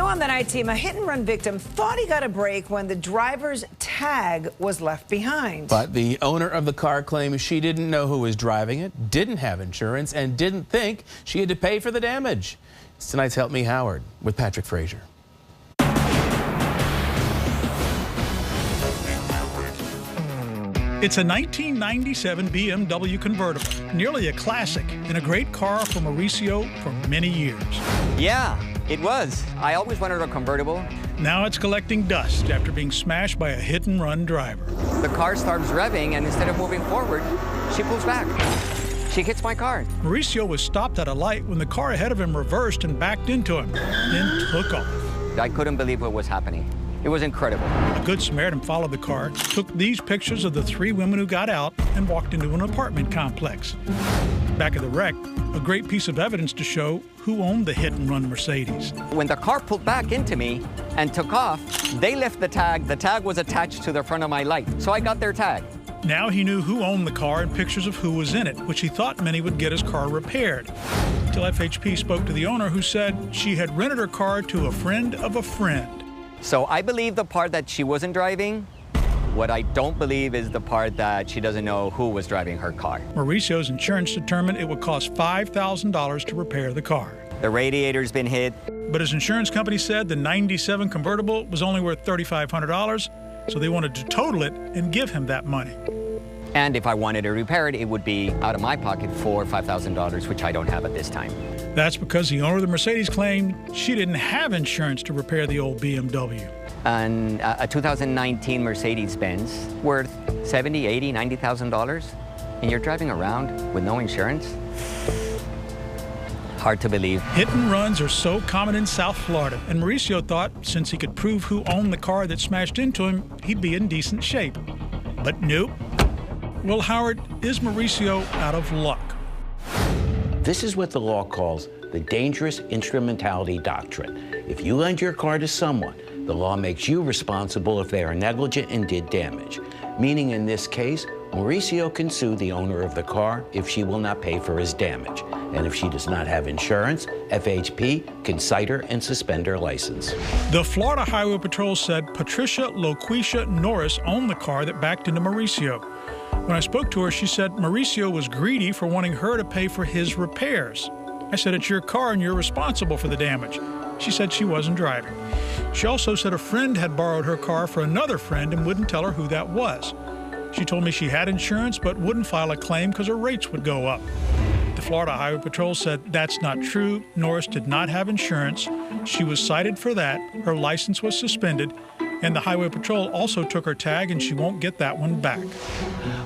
on the night team, a hit-and-run victim thought he got a break when the driver's tag was left behind. But the owner of the car claims she didn't know who was driving it, didn't have insurance, and didn't think she had to pay for the damage. It's tonight's Help Me Howard with Patrick Fraser. It's a 1997 BMW convertible, nearly a classic, and a great car for Mauricio for many years. Yeah, it was. I always wanted a convertible. Now it's collecting dust after being smashed by a hit-and-run driver. The car starts revving, and instead of moving forward, she pulls back. She hits my car. Mauricio was stopped at a light when the car ahead of him reversed and backed into him, then took off. I couldn't believe what was happening. It was incredible. A good Samaritan followed the car, took these pictures of the three women who got out, and walked into an apartment complex. Back of the wreck, a great piece of evidence to show who owned the hit-and-run Mercedes. When the car pulled back into me and took off, they left the tag. The tag was attached to the front of my light, so I got their tag. Now he knew who owned the car and pictures of who was in it, which he thought meant he would get his car repaired. Until FHP spoke to the owner, who said she had rented her car to a friend of a friend. So I believe the part that she wasn't driving. What I don't believe is the part that she doesn't know who was driving her car. Mauricio's insurance determined it would cost $5,000 to repair the car. The radiator's been hit. But his insurance company said the 97 convertible was only worth $3,500, so they wanted to total it and give him that money. And if I wanted to repair it, it would be out of my pocket $4,000 or $5,000, which I don't have at this time. That's because the owner of the Mercedes claimed she didn't have insurance to repair the old BMW. And a 2019 Mercedes-Benz worth $70,000, $80,000, $90,000, and you're driving around with no insurance? Hard to believe. Hit and runs are so common in South Florida, and Mauricio thought since he could prove who owned the car that smashed into him, he'd be in decent shape. But nope. Well, Howard, is Mauricio out of luck? This is what the law calls the dangerous instrumentality doctrine. If you lend your car to someone, the law makes you responsible if they are negligent and did damage. Meaning in this case, Mauricio can sue the owner of the car if she will not pay for his damage. And if she does not have insurance, FHP can cite her and suspend her license. The Florida Highway Patrol said Patricia Loquisha Norris owned the car that backed into Mauricio. When I spoke to her, she said Mauricio was greedy for wanting her to pay for his repairs. I said, it's your car and you're responsible for the damage. She said she wasn't driving. She also said a friend had borrowed her car for another friend and wouldn't tell her who that was. She told me she had insurance but wouldn't file a claim because her rates would go up. The Florida Highway Patrol said that's not true. Norris did not have insurance. She was cited for that. Her license was suspended. And the Highway Patrol also took her tag, and she won't get that one back.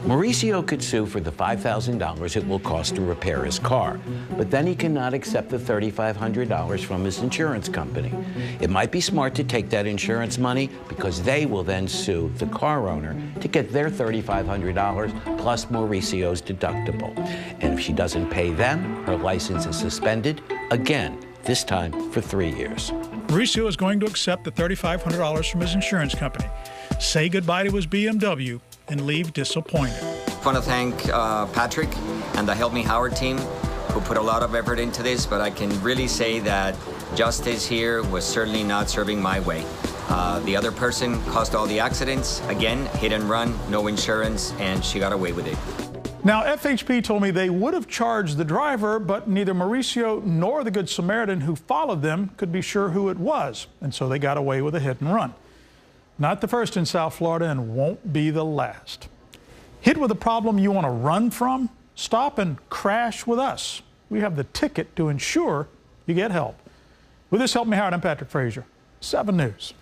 Mauricio could sue for the $5,000 it will cost to repair his car, but then he cannot accept the $3,500 from his insurance company. It might be smart to take that insurance money because they will then sue the car owner to get their $3,500 plus Mauricio's deductible. And if she doesn't pay them, her license is suspended again, this time for 3 years. Mauricio is going to accept the $3,500 from his insurance company, say goodbye to his BMW, and leave disappointed. I want to thank Patrick and the Help Me Howard team who put a lot of effort into this, but I can really say that justice here was certainly not serving my way. The other person caused all the accidents, again, hit and run, no insurance, and she got away with it. Now, FHP told me they would have charged the driver, but neither Mauricio nor the Good Samaritan who followed them could be sure who it was, and so they got away with a hit and run. Not the first in South Florida and won't be the last. Hit with a problem you want to run from? Stop and crash with us. We have the ticket to ensure you get help. With this Help Me Howard, I'm Patrick Fraser, 7 News.